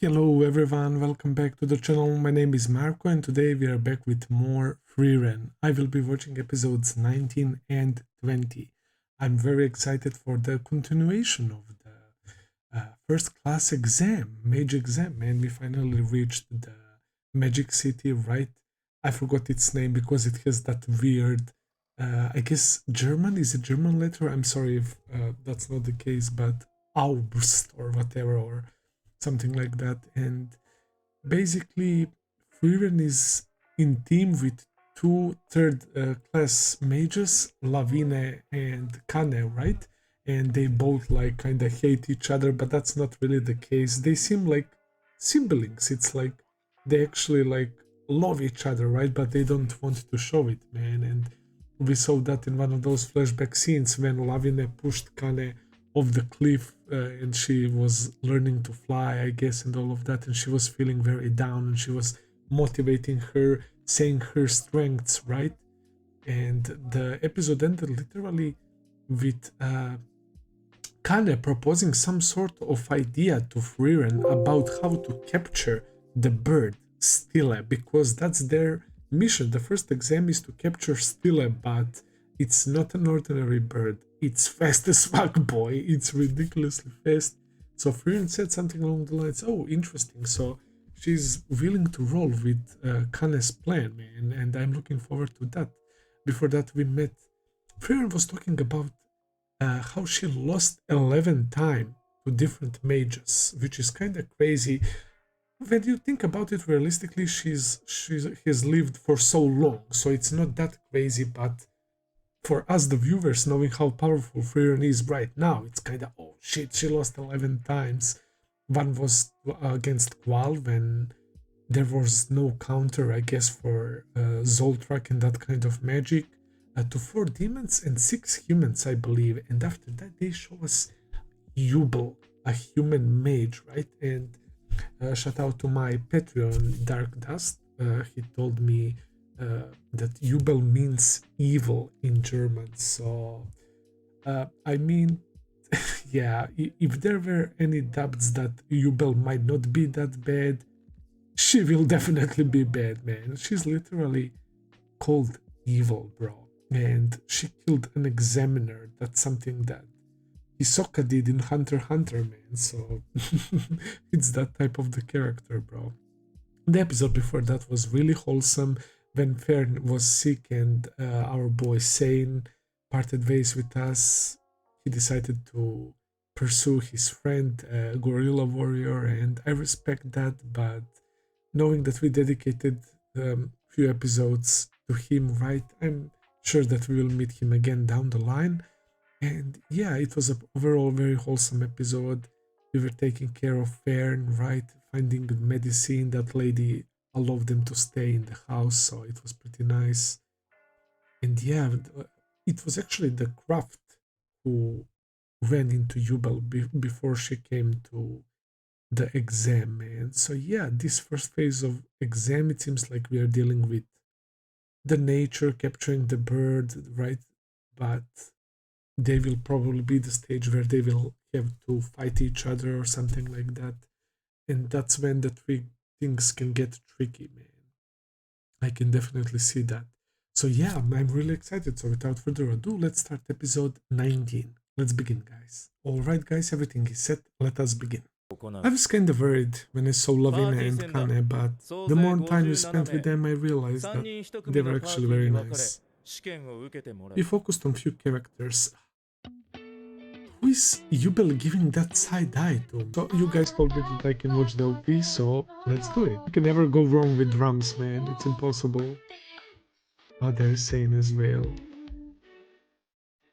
Hello everyone, welcome back to the channel. My name is Marko and today we are back with more Frieren. I will be watching episodes 19 and 20. I'm very excited for the continuation of the first class exam, mage exam, and we finally reached the magic city, right? I forgot its name because it has that weird, I guess German, is a German letter? I'm sorry if that's not the case, but August or whatever, or something like that. And basically, Frieren is in team with two third class mages, Lawine and Kane, right? And they both like kind of hate each other, but that's not really the case. They seem like siblings. It's like they actually like love each other, right? But they don't want to show it, man. And we saw that in one of those flashback scenes when Lawine pushed Kane off the cliff and she was learning to fly, I guess, and all of that, and she was feeling very down and she was motivating her, saying her strengths, right? And the episode ended literally with Kane proposing some sort of idea to Frieren about how to capture the bird Stille, because that's their mission. The first exam is to capture Stille, but it's not an ordinary bird. It's fast as fuck, boy. It's ridiculously fast. So Frieren said something along the lines, oh, interesting. So she's willing to roll with Kane's plan, man, and I'm looking forward to that. Before that, we met. Frieren was talking about how she lost 11 times to different mages, which is kind of crazy. When you think about it realistically, she's has lived for so long, so it's not that crazy. But for us, the viewers, knowing how powerful Frieren is right now, it's kind of, oh shit, she lost 11 times. One was against Qual when there was no counter, I guess, for Zoltrak and that kind of magic. To 4 demons and 6 humans, I believe. And after that, they show us Ubel, a human mage, right? And shout out to my Patreon, Dark Dust. He told me that Ubel means evil in German. So, I mean, yeah, if there were any doubts that Ubel might not be that bad, she will definitely be bad, man. She's literally called evil, bro. And she killed an examiner. That's something that Hisoka did in Hunter x Hunter, man. So it's that type of the character, bro. The episode before that was really wholesome when Fern was sick and our boy Sane parted ways with us. He decided to pursue his friend, Gorilla Warrior, and I respect that, but knowing that we dedicated few episodes to him, right, I'm sure that we will meet him again down the line. And yeah, it was an overall very wholesome episode. We were taking care of Fern, right, finding medicine. That lady allowed them to stay in the house, so it was pretty nice. And yeah, it was actually the craft who ran into Ubel before she came to the exam, man. So yeah, this first phase of exam, it seems like we are dealing with the nature, capturing the bird, right? But they will probably be the stage where they will have to fight each other or something like that. And that's when the things can get tricky, man. I can definitely see that. So yeah, I'm really excited. So without further ado, let's start episode 19. Let's begin, guys. Alright, guys, everything is set. Let us begin. I was kind of worried when I saw Lawine and Kane, but the more time we spent with them, I realized that they were actually very nice. We focused on few characters. Who is Ubel giving that side eye to? So you guys told me that I can watch the OP, so let's do it. You can never go wrong with drums, man. It's impossible. Oh, they're saying as well.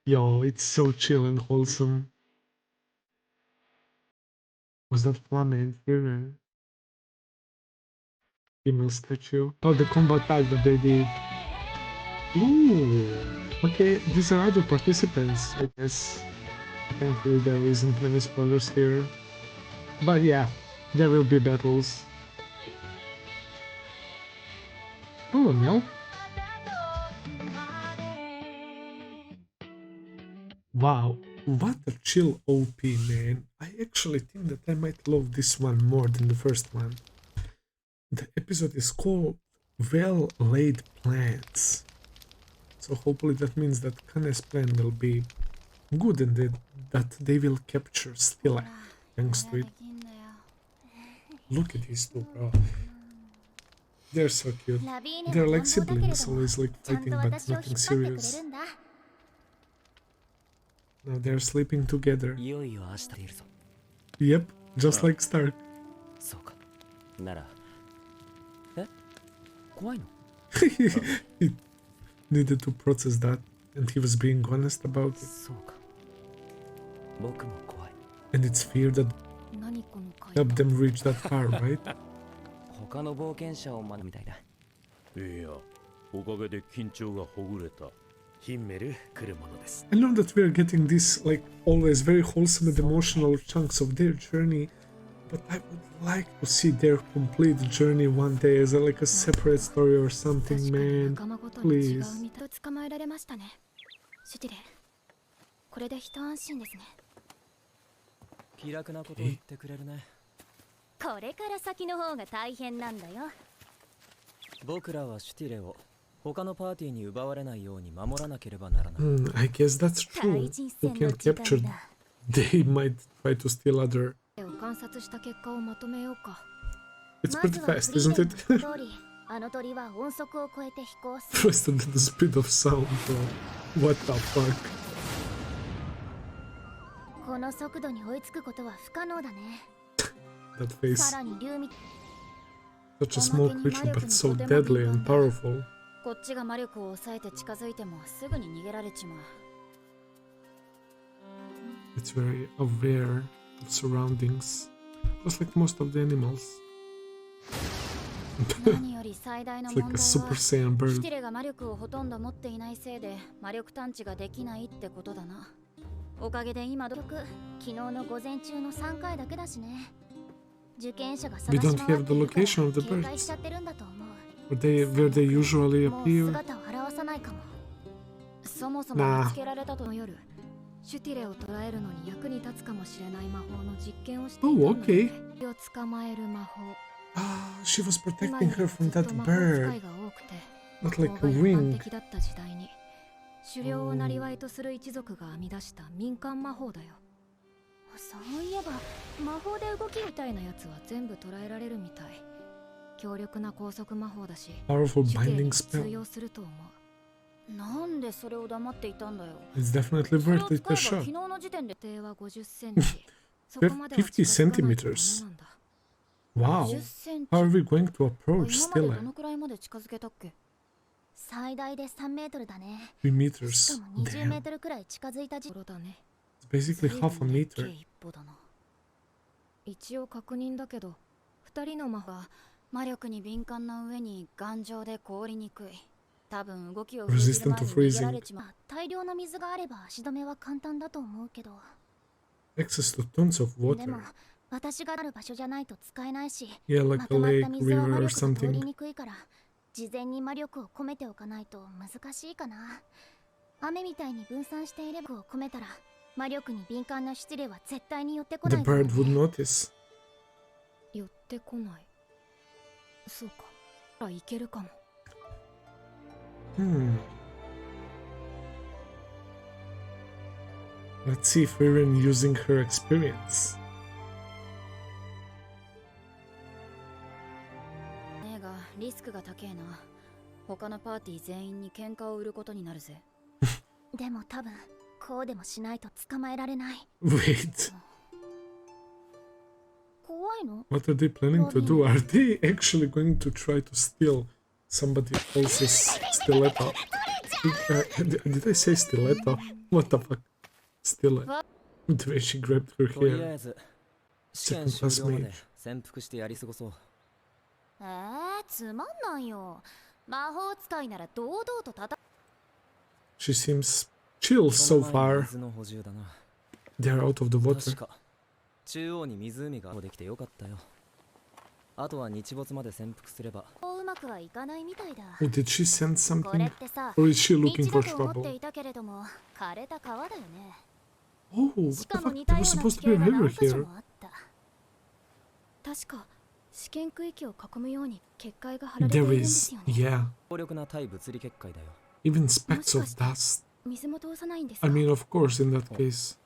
Yo, it's so chill and wholesome. Was that Flamme inferior? Female statue? Oh, the combat type that they did. Ooh. Okay, these are other participants, I guess. Thankfully there isn't many spoilers here. But yeah, there will be battles. Oh, no? Wow. What a chill OP, man. I actually think that I might love this one more than the first one. The episode is called Well Laid Plans. So hopefully that means that Kane's plan will be good and that they will capture Stille thanks to it. Look at these two, bro. They're so cute. They're like siblings, always like fighting but nothing serious. Now they're sleeping together. Yep, just like Stark. He needed to process that, and he was being honest about it. And it's fear that helped them reach that far, right? I know that we are getting these like always very wholesome and emotional chunks of their journey, but I would like to see their complete journey one day as like a separate story or something, man. Please. I guess that's true. Who can capture? They might try to steal other. It's pretty fast, isn't it? Faster than the speed of sound, bro. What the fuck? That face. Such a small creature, but so deadly and powerful. It's very aware of surroundings, just like most of the animals. It's like a Super Saiyan bird. We don't have the location of the birds. Where they usually appear. Nah. Oh, okay. She was protecting her from that bird. Not like a wing. Powerful binding spell. It's definitely worth it a shot. 50 centimeters. Wow. How are we going to approach Stille? 3 meters. Damn. It's basically half a meter. Resistant to freezing. Access to tons of water. Yeah, like a lake, river or something. The bird would notice. Let's see if Frieren using her experience. Wait. What are they planning to do? Are they actually going to try to steal somebody else's stiletto? Did I say stiletto? What the fuck? Stille. The way she grabbed her hair. Second class mage. She seems chill so far. They're out of the water. Oh, did she send something? Or is she looking for trouble? Oh, what the fuck? There was supposed to be a river here. There is, yeah. Even specks of dust. I mean, of course, in that case.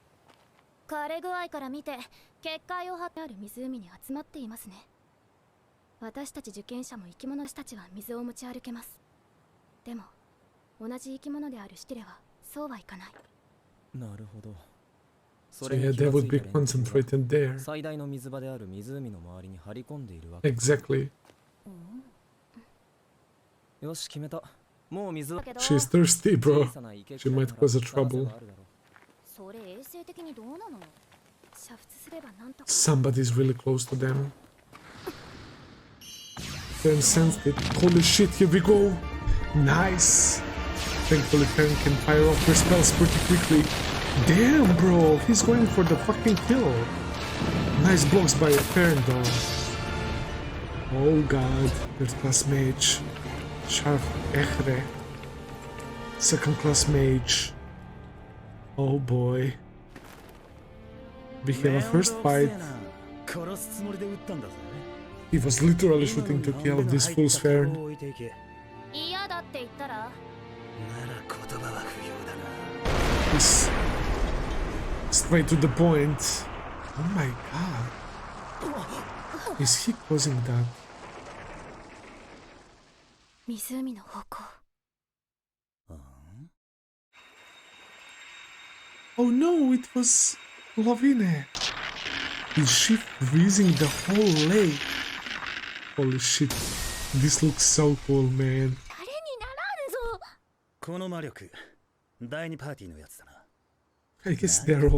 枯れ具合から見て結界を張ってある湖に集まっていますね。私たち受験者も生き物たちは水を持ち歩けます。でも同じ生き物であるシティレはそうはいかない。なるほど。So yeah, they would be concentrated there. 最大の水場である湖の周りに張り込んでいるわけ。Exactly. よし決めた。もう水は。 She's thirsty, bro. She might cause a trouble. Somebody's really close to them. Fern sensed it. Holy shit, here we go. Nice. Thankfully, Fern can fire off her spells pretty quickly. Damn, bro. He's going for the fucking kill. Nice blocks by Fern, though. Oh god. Third class mage. Sharp Echre. Second class mage. Oh boy. We have a first fight. He was literally shooting to kill this fool's Fern. He's straight to the point. Oh my god. Is he causing that? Oh no, it was Lawine. Is she freezing the whole lake? Holy shit. This looks so cool, man. I guess they're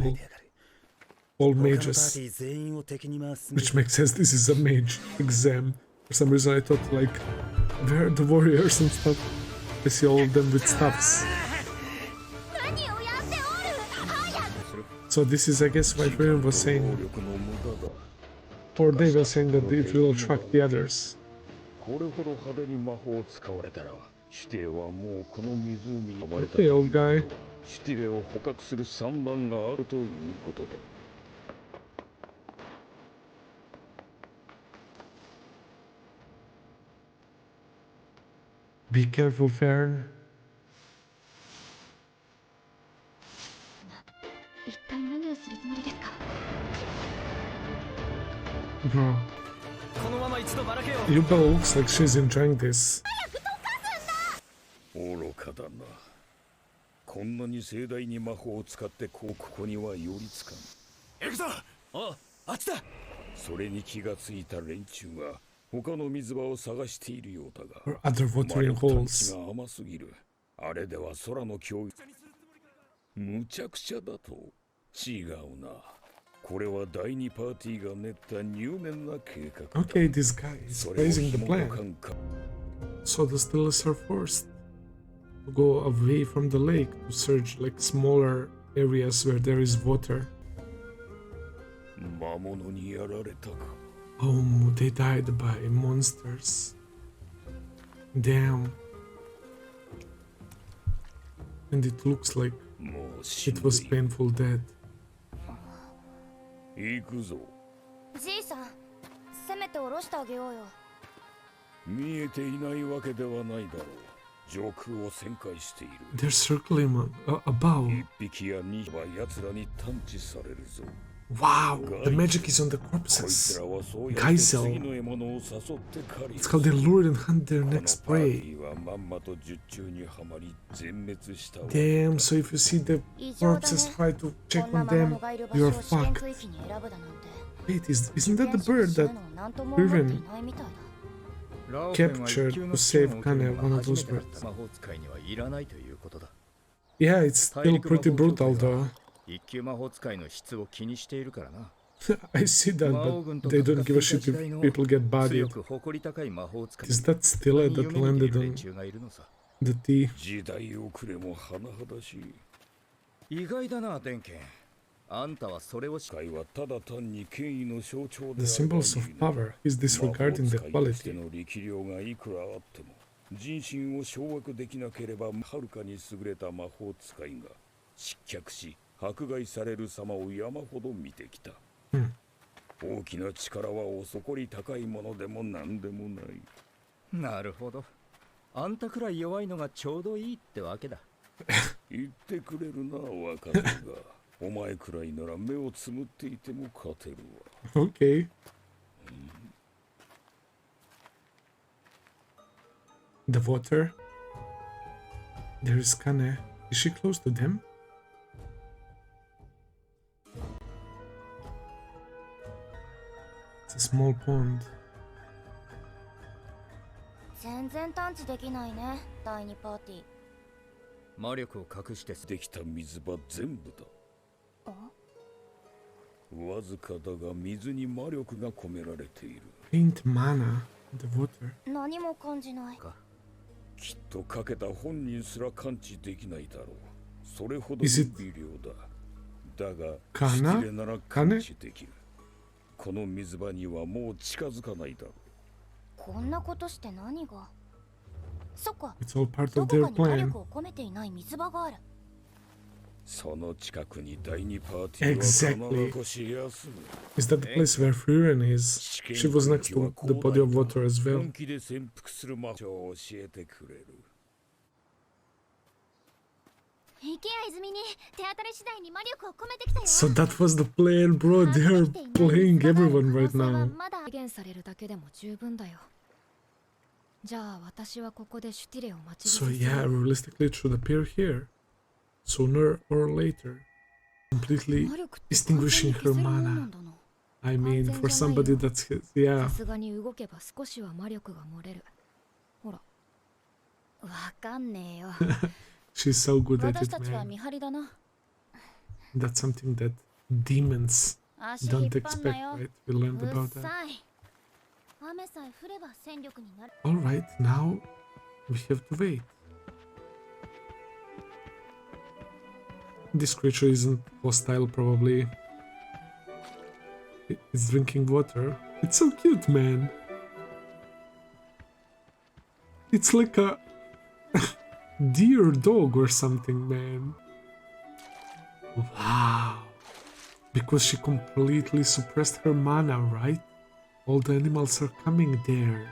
all mages. Which makes sense, this is a mage exam. For some reason I thought like, where are the warriors and stuff? I see all of them with staffs. So this is, I guess, why Frieren was saying, or they were saying that it will attract the others. Okay, old guy. Be careful, Fern. Bro. Ubel looks like she's enjoying this. Or other watering holes. Okay, this guy is praising the plan. So the Stillers are forced to go away from the lake to search like smaller areas where there is water. Oh, they died by monsters. Damn. And it looks like it was painful death. They're circling above. Wow, the magic is on the corpses. Geisel. It's how they lure and hunt their next prey. Damn, so if you see the corpses try to check on them, you're fucked. Wait, isn't that the bird that Frieren captured to save Kane, one of those birds? Yeah, it's still pretty brutal though. I see that, but they don't give a shit if people get bodied. Is that Stille that landed on the T? The symbols of power is disregarding the quality. 迫害される様を山ほど見てきた。大きな力はおそこり高いものでも何でもない。なるほど。あんたくらい弱いのがちょうどいいってわけだ。言ってくれるな、若手が。お前くらいなら目をつむっていても勝てるわ。Okay. The water. There is Kane. Is she close to them? It's a small pond. 全然探知できないね、第2パーティー。魔力を隠してできた水場全部だ。わずかだが水に魔力が込められている。Faint mana in the water. 何も感じない。きっとかけた本人すら感知できないだろう。それほど Is it 微量だ。だが、Kana? スティレなら感知できる。この水場にはもう近づかないだろう。こんなことして何が。そっか、 It's all part ど of こ their かに魔 plan. 力を込めていない水場がある。その近くに第2パーティーは Exactly. 必ず休む。 Is that the place where Frieren is? She was next to the body of water as well. 本気で潜伏する魔法を教えてくれる。行けや泉に手当たり次第に魔力を込めてきたよ。 So that was the plan, bro. They are playing everyone right now. まだ減されるだけでも十分だよ。じゃあ私はここでシュティレを待ち So yeah, realistically it should appear here. Sooner or later. Completely extinguishing her mana. I mean, for somebody that's his, yeah. さすがに動けば少しは魔力が漏れる。ほら。わかんねえよ。 She's so good at 私 it, たちは man. 見張りだな。 That's something that demons 足引っ don't 張んな expect, よ。 right? We learned う about っ that. さい。雨さえ降れば戦力になる。 Alright, now we have to wait. This creature isn't hostile, probably. It's drinking water. It's so cute, man. It's like a deer dog or something, man. Wow. Because she completely suppressed her mana, right? All the animals are coming there.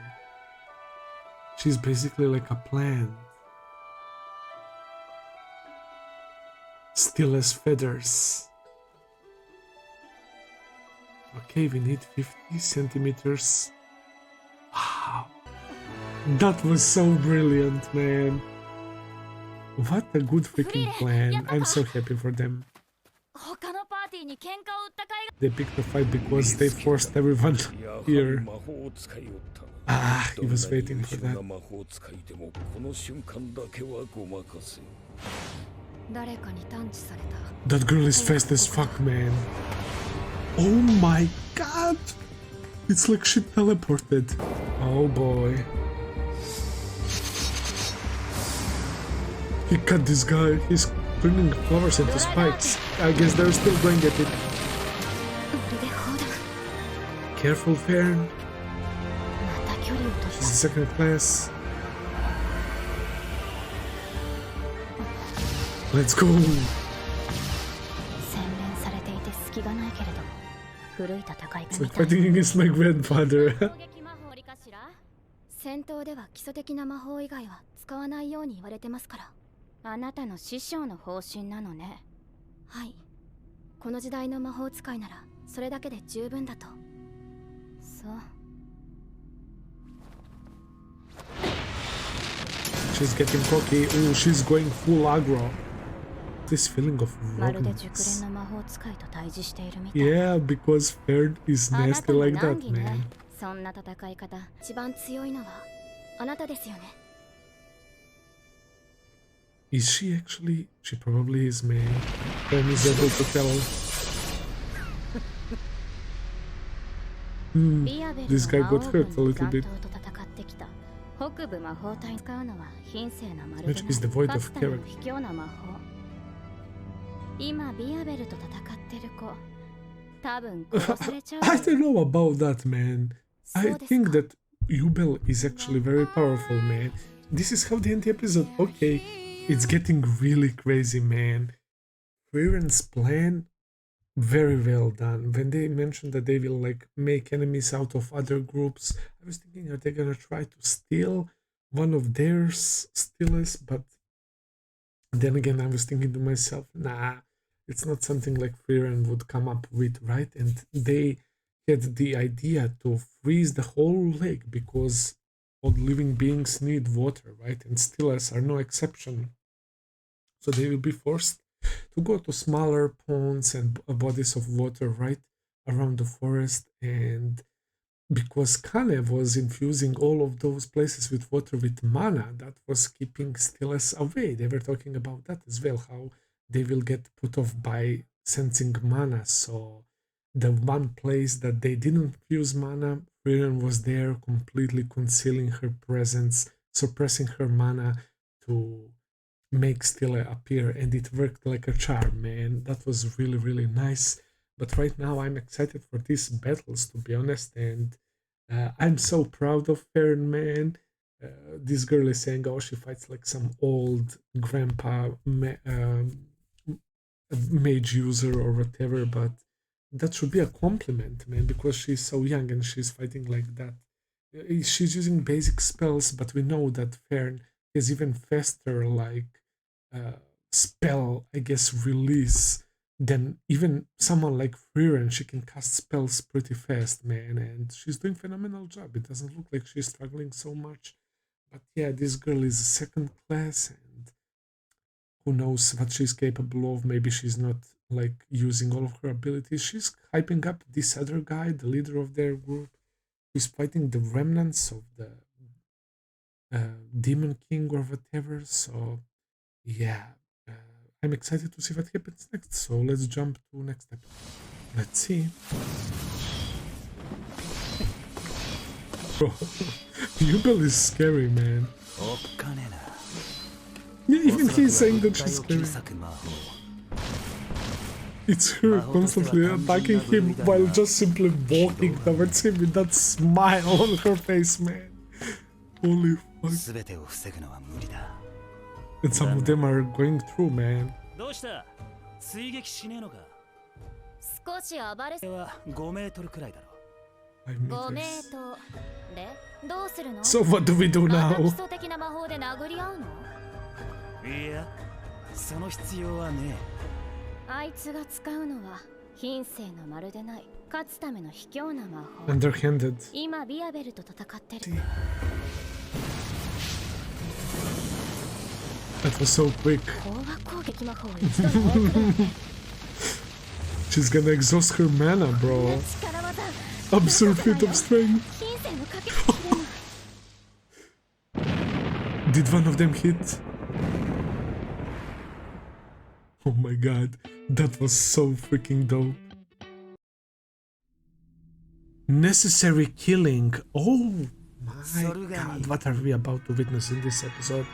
She's basically like a plant. Still as feathers. Okay, we need 50 centimeters. Wow. That was so brilliant, man. What a good freaking plan. I'm so happy for them. 他のパーティーに喧嘩を売った甲斐が。 They picked the fight because they forced everyone やはり here. 魔法を使いよったな。 Ah, he どん was なに waiting 優 for 秀な that. 魔法使いでもこの瞬間だけはごまかせ。誰かに探知された。 That girl is fast as fuck, man. Oh my god! It's like she teleported. Oh boy. He cut this guy. He's turning flowers into spikes. I guess they're still going at it. 腕で砲弾。 Careful, Fern. また距離を取 She's っ second class. Let's go. た。洗練されていて隙がないけれど、古い戦い It's が like fighting against my grandfather. 攻撃魔法かしら。戦闘では基礎的な魔法以外は使わないように言われてますから。あなたの師匠の方針なのね。はい。この時代の魔法使いならそれだけで十分だと。そう。 She's getting cocky. Ooh, she's going full aggro. This feeling of まるで熟練 roughness. の魔法使いと対峙しているみたい。 Yeah, because Fern is あな nasty たも like 難 that, 儀ね man. そんな戦い方。一番強いのはあなたですよね。 Is she actually? She probably is, man. Fern is able to tell. This guy got hurt a little bit. 北部魔法隊に使うのは品性なまる Which is devoid か of つての character. 卑怯な魔法。今ビアベルと戦ってる子、多分殺されちゃう。 I don't know about that, man. I think that Ubel is actually very powerful, man. This is how the end episode. Okay, it's getting really crazy, man. Frieren's plan, very well done. When they mentioned that they will like make enemies out of other groups, I was thinking, are they gonna try to steal one of theirs, Stilles? But then again, I was thinking to myself, nah, it's not something like Frieren would come up with, right? And they had the idea to freeze the whole lake because all living beings need water, right? And Stilles are no exception. So they will be forced to go to smaller ponds and bodies of water right around the forest. And because Kane was infusing all of those places with water with mana, that was keeping Stilles away. They were talking about that as well, how they will get put off by sensing mana. So the one place that they didn't fuse mana, Frieren was there completely concealing her presence, suppressing her mana to make Stille appear, and it worked like a charm, man. That was really, really nice. But right now, I'm excited for these battles, to be honest, and I'm so proud of Fern, man. This girl is saying, oh, she fights like some old grandpa mage user or whatever, but that should be a compliment, man, because she's so young and she's fighting like that. She's using basic spells, but we know that Fern is even faster, like spell, I guess, release than even someone like Frieren. She can cast spells pretty fast, man, and she's doing phenomenal job. It doesn't look like she's struggling so much. But yeah, this girl is second class, and who knows what she's capable of. Maybe she's not like using all of her abilities. She's hyping up this other guy, the leader of their group, who's fighting the remnants of the Demon King or whatever. So yeah, I'm excited to see what happens next. So let's jump to next episode. Let's see. Bro, Ubel is scary, man. Yeah, even he's saying that she's scary. It's her constantly attacking him while just simply walking towards him with that smile on her face, man. Holy fuck. And some of them are going through, man. 少し暴れ5メートルくらいだろ。 5メートルでどうするの So what do we do また now? 基礎的な魔法で殴り合うのいや、その必要はねえ。あいつが使うのは品性のまるでない勝つための卑怯な魔法。 Underhanded. 今ビアベルと戦ってる。 That was so quick. 高圧攻撃魔法を一度に She's gonna exhaust her mana, bro. 力技 Absurd feat of strength. 品性のかけっこで Did one of them hit? Oh my god, that was so freaking dope. Necessary killing. Oh my god, what are we about to witness in this episode?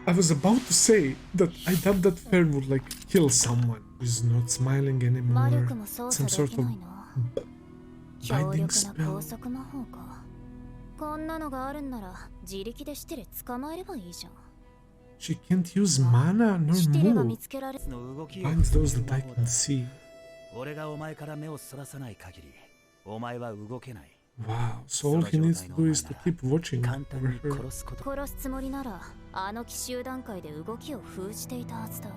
I was about to say that I doubt that Fern would like kill someone who's not smiling 魔 anymore. 力も操 Some 作 sort でき of ないの 強 binding 力な spell. 高速魔法かこんなのがあるんなら自力でしてで捕まえればいいじゃん She can't use mana nor シティレが見 move. つけられの動きを Binds those that I can see. 俺がお前から目をそらさない限りお前は動けない Wow, so all he needs to do is to keep watching 簡単 over に her. 殺すこと殺すつもりならあの奇襲段階で動きを封じていたはずだ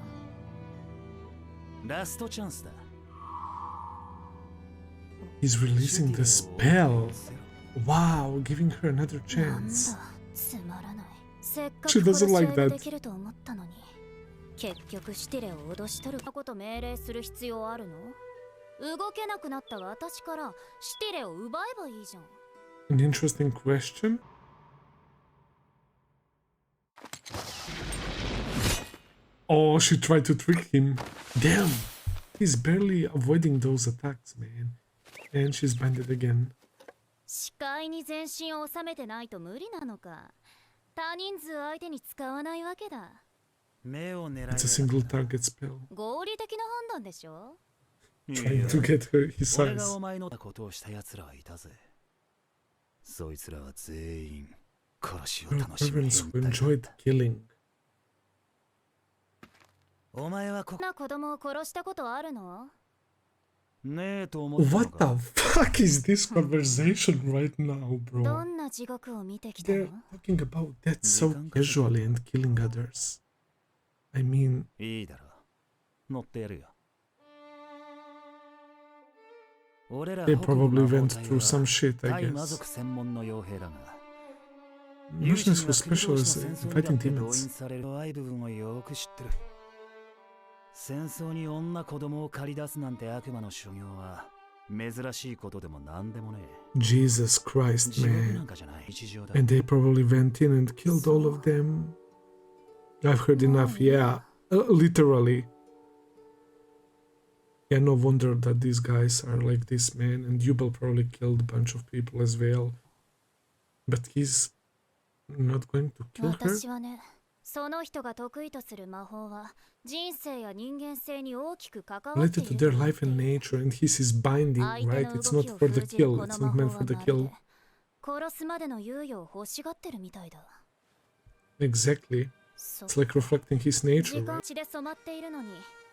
ラストチャンスだ He's releasing the spell. Wow, giving her another なん chance. だつまらないせっか She く doesn't 殺し合 like いが that. できると思ったのに結局シティレを脅し取ること命令する必要あるの動けなくなった私からシティレを奪えばいいじゃん An interesting question. Oh, she tried to trick him. Damn. He's barely avoiding those attacks, man. And she's banded again. 視界に全身を収めてないと無理なのか多人数相手に使わないわけだ目を狙い It's a single target spell. 合理的な判断でしょ Trying to get her his 俺が eyes. お前のことをした奴らはいたぜそいつらは全員殺しを Her 楽しむ parents who 変態 enjoyed killing. お前はこな子供を殺したことあるの？ねえと思ったの What か the fuck is this conversation right now, ど bro? んな地獄を見てきた They're の？ talking about that so casually and killing others. I mean, いいだろう。乗ってやるよ。俺ら they 北部 probably 魔法 went 隊 through は some shit, I 対魔 guess. 族専門の傭兵だが、 Missions for special is 戦争にだ fighting って動員 demons. される弱い部分をよく知ってる。戦争に女子供を駆り出すなんて悪魔の所業は珍しいことでも何でもねえ。 Jesus Christ, 地獄なん man. かじゃない日常だ。 And they probably went in and killed all of them. I've heard enough, yeah. Literally. Yeah, no wonder that these guys are like this, man. And Ubel probably killed a bunch of people as well. But he's not going to kill her? 私はね、その人が得意とする魔法は人生や人間性に大きく関わってい Related to る their と言っ life てい and る。 nature, and his is binding, 相手 right? の It's 動 not きを for the 封じる kill, こ it's の not 魔 meant 法 for は the まる kill. で殺すまでの猶予を欲しがってるみたいだ。 Exactly. そ It's like reflecting his 時 nature, 間 right? 血で染まっているのに、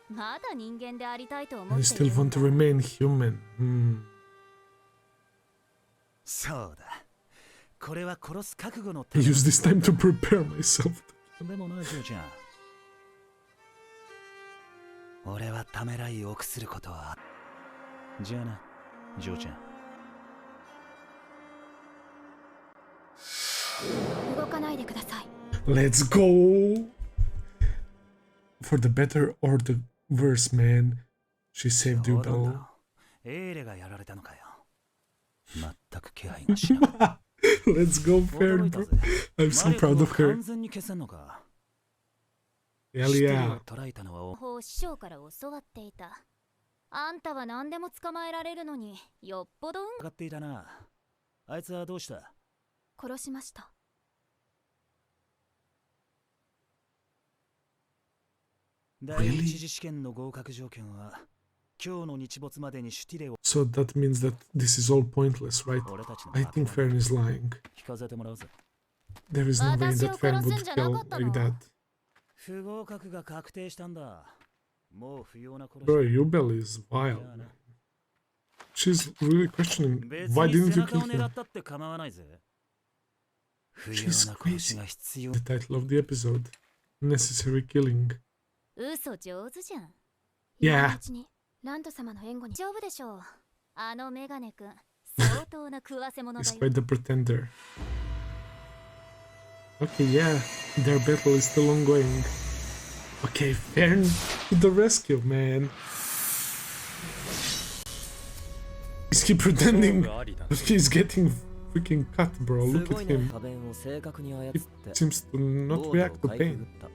まだ人間でありたいと思 And っ you てい still る want ん to だ。 remain human. Hmm. そうだ。これは殺す覚悟の I use this time to prepare myself. でもな、ジョーちゃん。俺はためらいを臆することは。じゃあな、ジョーちゃん。動かないでください。 Let's go! For the better or the worse, man. She saved 冗談 Ubel. だ。エーレがやられたのかよ。全く気配がしなかった。 Let's go, 驚 Fern, いた bro. ぜ。 I'm so マリコ proud を of her. 完全に消せんのか。 Hell シテル yeah. を捕らえたのは魔法を師匠から教わっていた。あんたは何でも捕まえられるのによっぽど分かっていたな。あいつはどうした？殺しました。第一次試験の合格条件は今日の日没までにシュティレを So that means that this is all pointless, right? 俺たちの I think 負けだ Fern is lying. 聞かせてもらうぜ。 There is no way that Fern would kill like that. 不合格が確定したんだ。もう不要な殺し Bro, Ubel is wild. Man. She's really questioning 別 why に didn't 背 you 中を kill 狙 him? ったって構わないぜ。不要 She's な殺しが必要。 The title of the episode. Necessary killing. 嘘上手じゃん。 Yeah. 今のうちにラント様の援護に丈夫でしょう。あのメガネくん、相当な食わせ者だよ。 Despite the pretender. Okay, yeah. Their battle is still ongoing. Okay, Fern to the rescue, man. Is he pretending he's getting freaking cut, bro? す Look ご at いね、 him. 花弁を正確に操っ He て seems to not ゴールを react to かいくぐっ pain. た。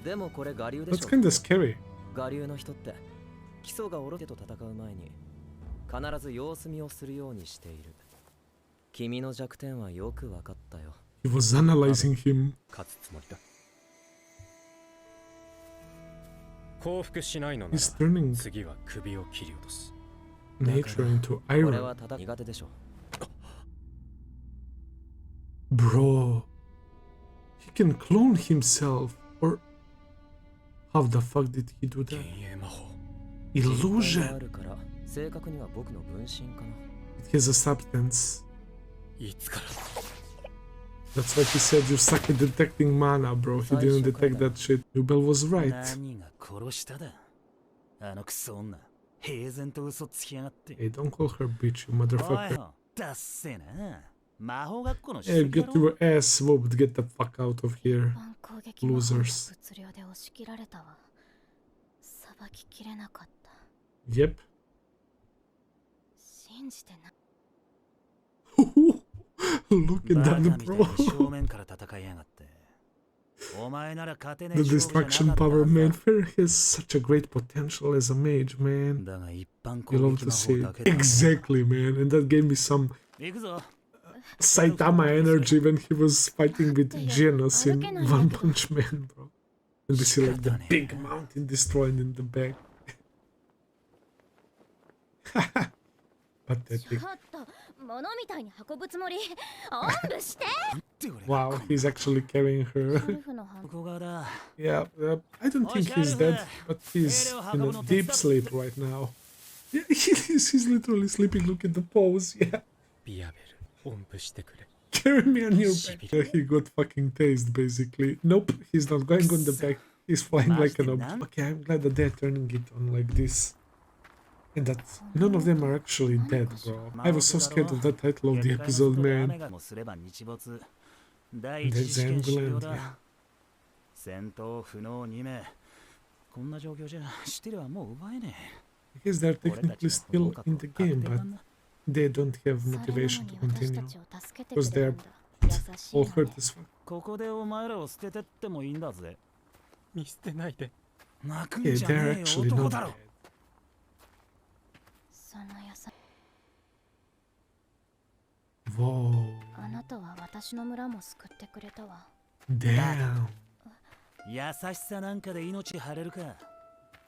でもこれ我流で That's しょ。 kinda scary. 我流の人って基礎がおろけと戦う前に必ず様子見をするようにしている。君の弱点はよくわかったよ。 He was analyzing him. 勝つつもりだ。降伏しないのな He's ら turning 次は首を切り落とす。 nature into 俺 iron. はただ苦手でしょ。 Bro. He can clone himself. Or how the fuck did he do that? 幻影魔法。実体が Illusion. あるから正確には僕の分身かな。 It has a substance. いつから That's why he said you suck at detecting mana, bro. He didn't detect that shit. Ubel was right. 何が殺しただ。あのクソ女、平然と嘘つきやがって。 Hey, don't call her bitch, you おい motherfucker. よ、だっせえな。魔法学校の Hey, 出席だ get ろ。 your ass whooped. Get the fuck out of here. 攻撃魔法の Losers. 物量で押し切られたわ。さばききれなかった。 Yep. 信じてな。 Look at バカ that, みたい bro. に正面から戦いやがって。お前なら勝てね The え勝負じゃ destruction なかった power, はず man. だ。 Fern has such a great potential as a mage, man. だが一般 You 攻 love 撃 to 魔 see 法だ it. けだ。 Exactly, man. And that gave me some 行くぞ。 Saitama energy when he was fighting with Genos in One Punch Man, bro. And we see like the big mountain destroyed in the back. ちょ Pathetic. っと物みたいに運ぶつもり。おんぶして。Wow, he's actually carrying her. シャルフの反 Yeah, I don't think he's dead, but he's in a deep sleep right now. Yeah, he's literally sleeping. Look at the pose. Yeah, ビアベル音符してくれ carry me on your back. Yeah, he got fucking tased, basically. Nope, he's not going on the back. He's flying like an object. Okay, I'm glad that they're turning it on like this. And that none of them are actually dead, bro. I was so scared of the title of the episode, man. There's the ambulance, yeah. 戦闘不能2名こんな状況じゃシティレはもう奪えね I guess they're technically still in the game, but they don't have motivation to continue. Because they're all hurt as fuck. ここでお前らを捨ててってもいいんだぜ見捨てないで泣くん Yeah, じゃ they're ねえよ actually 男 not だろ dead. その優し Whoa. あなたは私の村も救ってくれたわ Damn. 優しさなんかで命張れるか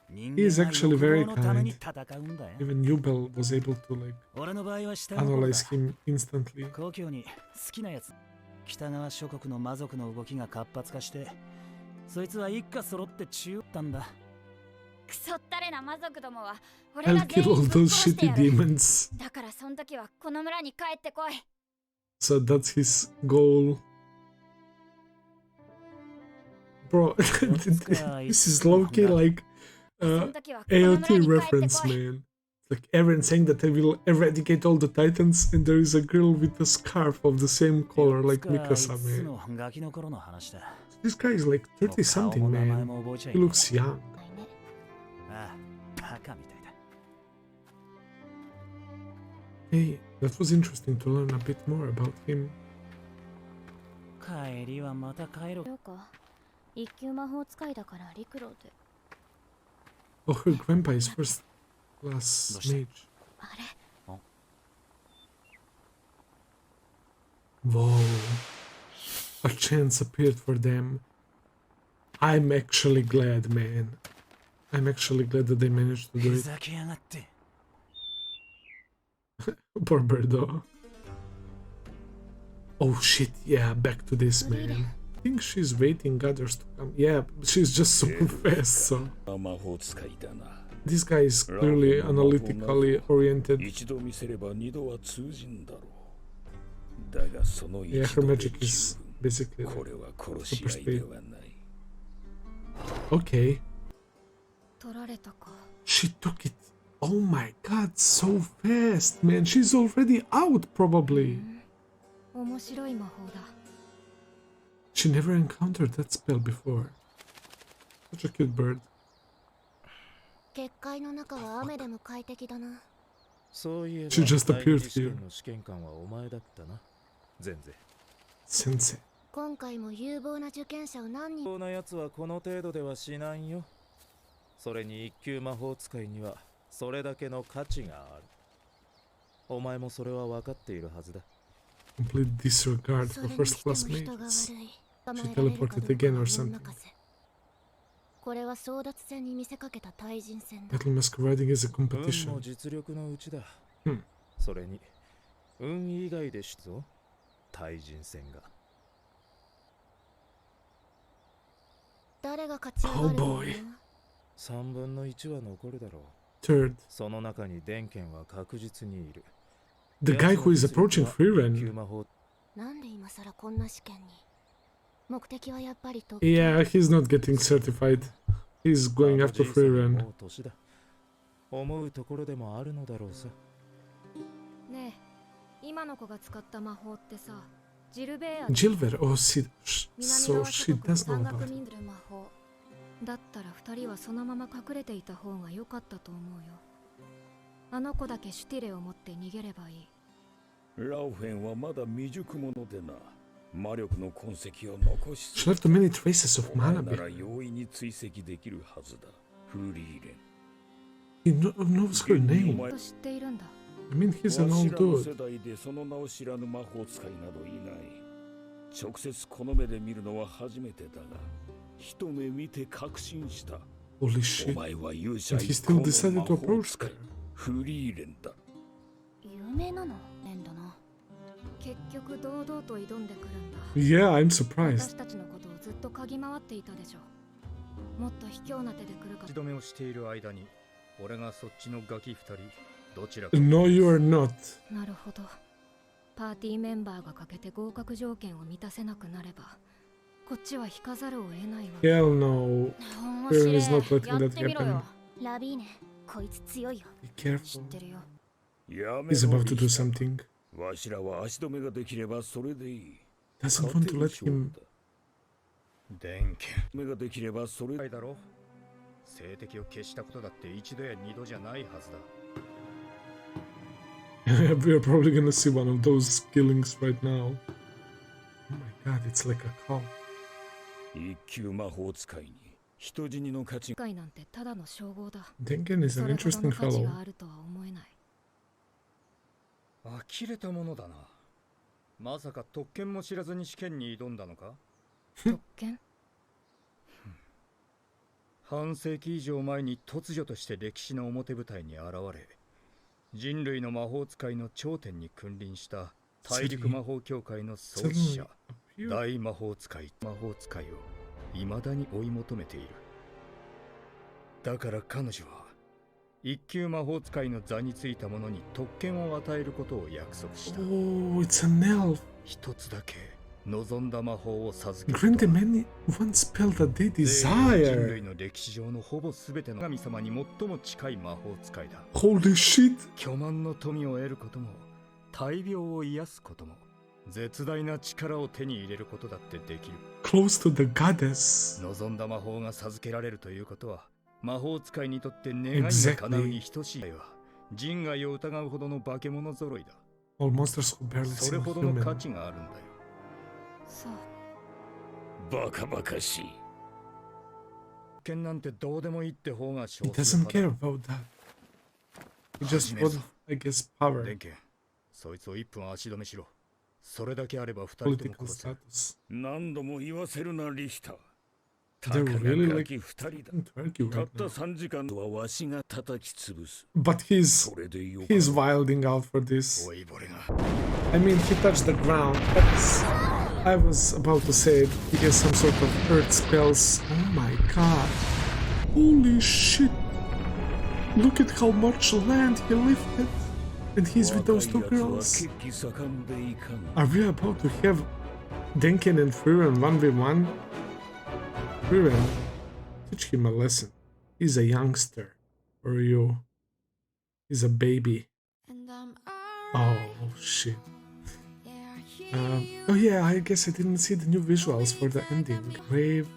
人 He is 間は actually 欲 very 望のために kind. 戦うんだよ Even Ubel was able to like 俺の場合は下の頃だ analyze him instantly. 故郷に好きなやつ北側諸国の魔族の動きが活発化してそいつは一家揃って中ったんだクソったれな魔族どもは I'll kill all those shitty demons. だからその時はこの村に帰ってこい So that's his goal. Bro, this is low-key like その時はこの村 AOT に帰って reference, こい man. Like Eren saying that I will eradicate all the titans, and there is a girl with a scarf of the same color like Mikasa, man. ガキの頃の話だ This guy is like 30 something, man. He looks young. ああバカみたいだ Hey, that was interesting to learn a bit more about him. 帰りはまた帰ろうようか一級魔法使いだから陸路で Oh, her grandpa is first class mage. あれ Whoa. A chance appeared for them. I'm actually glad, man. I'm actually glad that they managed to do ふ it. ざけやがって Poor Birdo. Oh shit, yeah, back to this, man. I think she's waiting others to come. Yeah, she's just super fast, so. 魔法使いだな This guy is clearly analytically oriented. 一度見せれば二度は通じんだろうだがその Yeah, 一 her 度で magic is 十 basically 分こ like, れは殺し合いではない okay. 取られたか She took it. Oh my god, so fast, man. She's already out, probably. 面白い魔法だ She never encountered that spell before. Such a cute bird. 結界の中は雨でも快適だなそういえば She just appeared 第二次試 here. 験の試験官はお前だったな全然 Sensei. 今回も有望な受験者を何人こんなやつはこの程度ではしないよそれに一級魔法使いにはそれだけの価値があるお前もそれは分かっているはずだ Complete disregard そ for れに first しても class 人が悪 mates. い She teleported again or something. これは争奪戦に見せかけた対人戦だ Battle masquerading as a 運 competition. も実力のうちだ、うんそれに運以外でしぞ対人戦が誰が勝ち上が Oh るの boy. 3分の1は残るだろう Third, その中に電剣は確実にいる the guy who is approaching 一級 Frieren. 魔法なんで今さらこんな試験に目的はやっぱりと Yeah, he's not getting certified. He's going あの after じいさん Frieren. もう年だ思うところでもあるのだろうさねえ今の子が使った魔法ってさジルベア Jilver, oh, so 南側 she 諸国の does know 山 about 岳 it. 民族の魔法だったら二人はそのまま隠れていた方が良かったと思うよあの子だけシュティレを持って逃げればいいラウフェンはまだ未熟者でな魔力の痕跡を残し She left many traces of お前 mana なら behind. 容易に追跡できるはずだフリーレン He knows her name. と知っているんだ I mean, he's an わ old しらの dude. 世代でその名を知らぬ魔法使いなどいない直接この目で見るのは初めてだが一目見て確信した Holy お shit. 前は勇者 And he 一 still 行 decided の to 魔法 approach 使い her. フリーレンだ有名なの変だな結局堂々と挑んでくるんだ。 Yeah, I'm 私 surprised. たちのことをずっと嗅ぎ回っていたでしょ。もっと卑怯な手で来るか。打ち止めをしている間に俺がそっちのガキ2人どちらか No, you are not. なるほど。パーティーメンバーが欠けて合格条件を満たせなくなれば、こっちは引かざるを得ないわ。 Hell no. 面 Frieren is 白い。 not letting やっ that てみろよ。 happen. ラビーネ、こいつ強いよ。 Be 知 careful. ってるよ。やめ He's ろ about to do リヒター something. わしらは足止めができればそれでいい。 Doesn't want to let him. 電気目ができればそれだろ。性的を消したことだって一度や二度じゃないはずだ。 We are probably gonna see one of those killings right now. Oh my god, it's like a cult. 一級魔法使いに人死にの価値世界なんてただの称号だ。 Denken is そ an れほど interesting の価値 fellow. があるとは思えない。呆れたものだな。まさか特権も知らずに試験に挑んだのか。特権？半世紀以上前に突如として歴史の表舞台に現れ、人類の魔法使いの頂点に君臨した大陸魔法協会の創始者 Appear- 大魔法使いを未だに追い求めている。だから彼女は一級魔法使いの座についた者に特権を与えることを約束した。 Oh, it's an elf. 一つだけ望んだ魔法を授ける Grant こと them は any one spell that they 人 desire. 類の歴史上のほぼ全ての神様に最も近い魔法使いだ。 Holy shit. 巨万の富を得ることも大病を癒すことも絶大な力を手に入れることだってできる。 Close to the goddess. 望んだ魔法が授けられるということは魔法使いにとって願いが叶うに等しいわ。人外を疑うほどの化け物揃いだ。 All monsters who barely それ seem ほどの価 human. 値があるんだよ。そう。バカバカしい。特権なんてどうでもいいって方が少 He 数 doesn't 派 care だ。 about that. He just wants, I guess, power. 電気、そいつを1分足止めしろ。それだけあれば2人とも Political 殺す。 status. 何度も言わせるなリヒター。た They're か really がガ like キ2人だ。 to argue たっ right た now. 3時間はわしが叩き潰す。 But he's それでよか he's wilding out for this. 老いぼれが I mean, he touched the ground. That's, I was about to say it. He has some sort of earth spells. Oh my god. Holy shit. Look at how much land he lifted. And he's with those two 若いやつは girls. 血気盛んでいかん。 Are we about to have Denken and Frieren 1v1? Frieren, teach him a lesson. He's a youngster. For you. He's a baby. Oh shit. Oh yeah, I guess I didn't see the new visuals for the ending. Brave.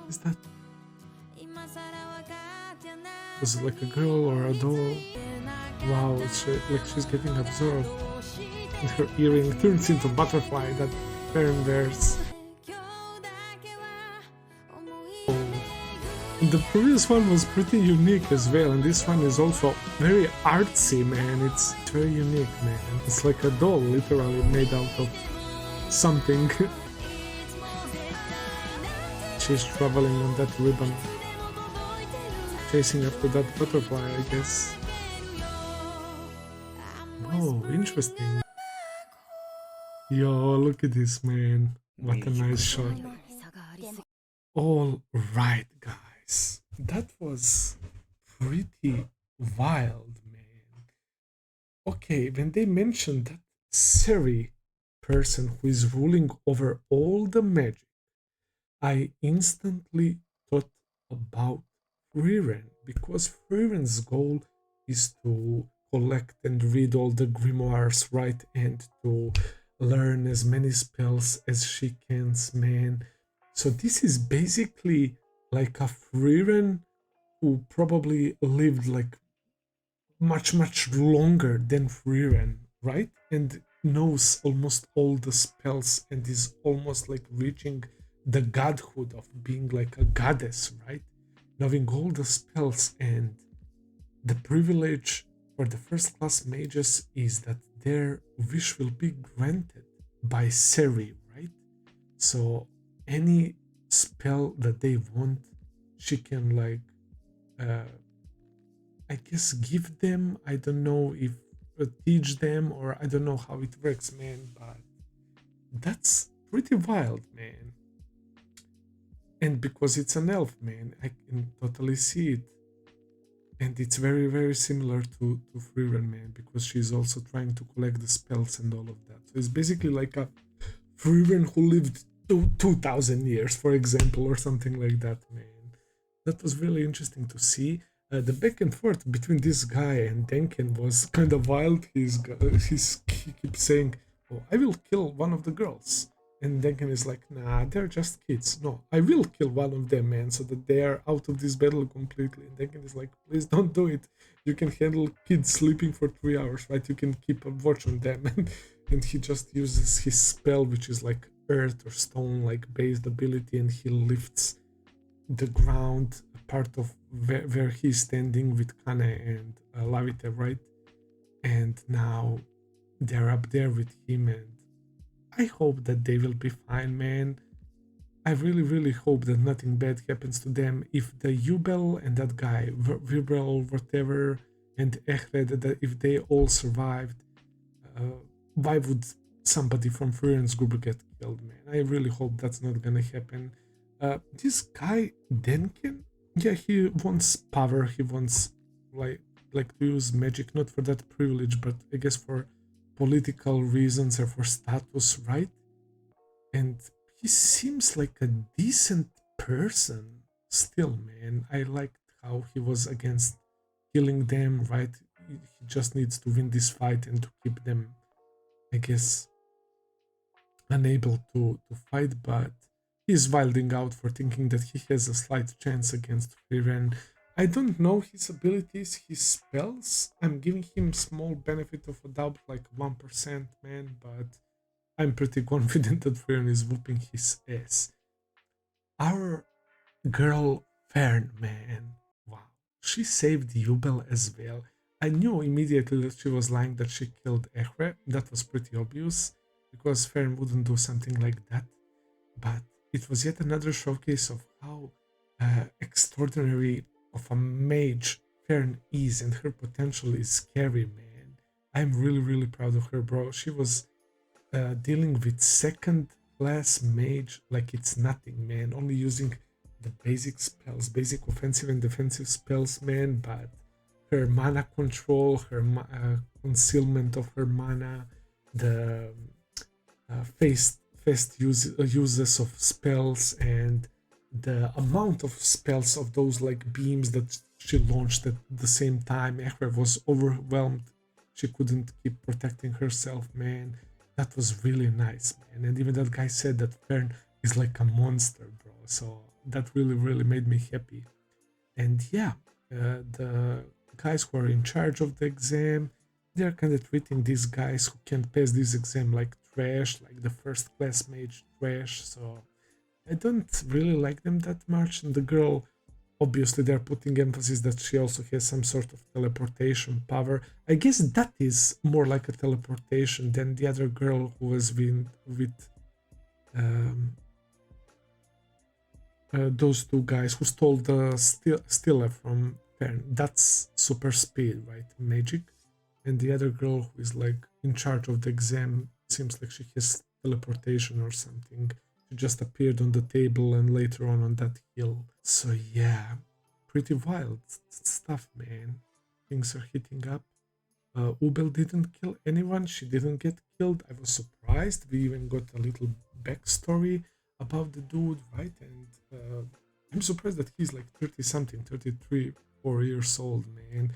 Is that? Was it like a girl or a doll? Wow, it's like she's getting absorbed. And her earring turns into butterfly that Fern wears. Oh. And the previous one was pretty unique as well, and this one is also very artsy, man. It's very unique, man. It's like a doll, literally made out of something. She's traveling on that ribbon, chasing after that butterfly, I guess. Oh, interesting. Yo, look at this, man. What a nice shot. 差がありすぎ。 All right, guys. That was pretty wild, man. Okay, when they mentioned that Seri person who is ruling over all the magic, I instantly thought about Frieren, because Frieren's goal is to collect and read all the grimoires, right, and to learn as many spells as she can, man. So this is basically like a Frieren who probably lived like much longer than Frieren, right? And knows almost all the spells and is almost like reaching the godhood of being like a goddess, right? Knowing all the spells, and the privilege for the first class mages is that their wish will be granted by Seri, right? So any spell that they want, she can like I guess give them. I don't know if teach them, or I don't know how it works, man, but that's pretty wild, man. And because it's an elf, man, I can totally see it. And it's very, very similar to Frieren, man, because she's also trying to collect the spells and all of that. So it's basically like a Frieren who lived 2,000 years, for example, or something like that, man. That was really interesting to see. The back and forth between this guy and Denken was kind of wild. He keeps saying, "Oh, I will kill one of the girls." And Denken is like, "Nah, they're just kids. No, I will kill one of them, man, so that they are out of this battle completely." And Denken is like, "Please don't do it. You can handle kids sleeping for 3 hours, right? You can keep a watch on them." And he just uses his spell, which is like earth or stone, like based ability, and he lifts the ground part of where he's standing with Kane and Lawine, right? And now they're up there with him, and I hope that they will be fine, man. I really, really hope that nothing bad happens to them. If the Ubel and that guy, Wirbel, whatever, and Ehred, if they all survived, why would somebody from Frieren's group get killed, man? I really hope that's not gonna happen. This guy, Denken, yeah, he wants power, he wants like to use magic, not for that privilege, but I guess for political reasons or for status, right? And he seems like a decent person still, man. I liked how he was against killing them, right? He just needs to win this fight and to keep them, I guess, unable to fight, but he's wilding out for thinking that he has a slight chance against Frieren. I don't know his abilities, his spells. I'm giving him small benefit of a doubt, like 1%, man, but I'm pretty confident that Frieren is whooping his ass. Our girl Fern, man, wow, she saved Ubel as well. I knew immediately that she was lying that she killed Ehre. That was pretty obvious, because Fern wouldn't do something like that. But it was yet another showcase of how extraordinary of a mage Fern is, and her potential is scary, man. I'm really, really proud of her, bro. She was dealing with second class mage like it's nothing, man. Only using the basic spells, basic offensive and defensive spells, man. But her mana control, her concealment of her mana, the fast uses of spells, and the amount of spells of those like beams that she launched at the same time. Ehre was overwhelmed. She couldn't keep protecting herself, man. That was really nice, man. And even that guy said that Fern is like a monster, bro. So that really, really made me happy. And yeah, the guys who are in charge of the exam, they're kind of treating these guys who can't pass this exam like trash, like the first class mage trash. So I don't really like them that much. And the girl, obviously they're putting emphasis that she also has some sort of teleportation power. I guess that is more like a teleportation than the other girl who was with those two guys who stole the Stille from Fern. That's super speed, right? Magic. And the other girl who is like in charge of the exam seems like she has teleportation or something. She just appeared on the table and later on that hill. So yeah, pretty wild stuff, man. Things are heating up. Ubel didn't kill anyone. She didn't get killed. I was surprised. We even got a little backstory about the dude, right? And I'm surprised that he's like 30 something, 33, 4 years old, man.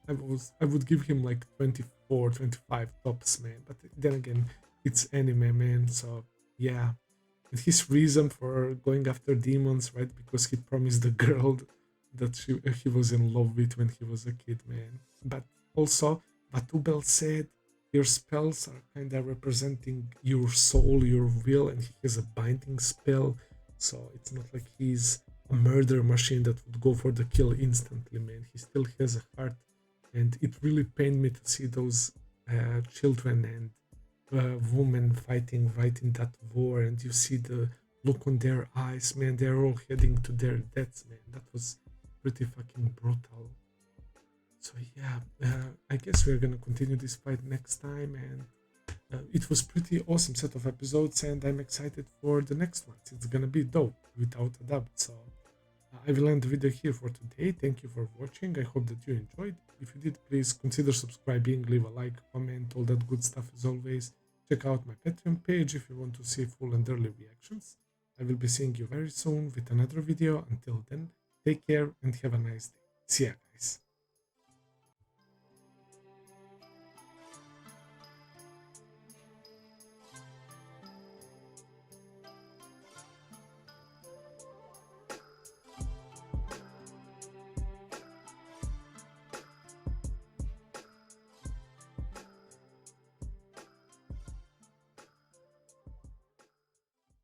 I would give him like 24, 25 tops, man. But then again, it's anime, man. So yeah. And his reason for going after demons, right? Because he promised the girl that he was in love with when he was a kid, man. But also, what Ubel said, your spells are kind of representing your soul, your will, and he has a binding spell. So it's not like he's a murder machine that would go for the kill instantly, man. He still has a heart. And it really pained me to see those children and women fighting right in that war, and you see the look on their eyes, man. They're all heading to their deaths, man. That was pretty fucking brutal. So yeah, I guess we're gonna continue this fight next time, and it was pretty awesome set of episodes, and I'm excited for the next ones. It's gonna be dope, without a doubt. So I will end the video here for today. Thank you for watching. I hope that you enjoyed. If you did, please consider subscribing, leave a like, comment, all that good stuff as always. Check out my Patreon page if you want to see full and early reactions. I will be seeing you very soon with another video. Until then, take care and have a nice day. See ya.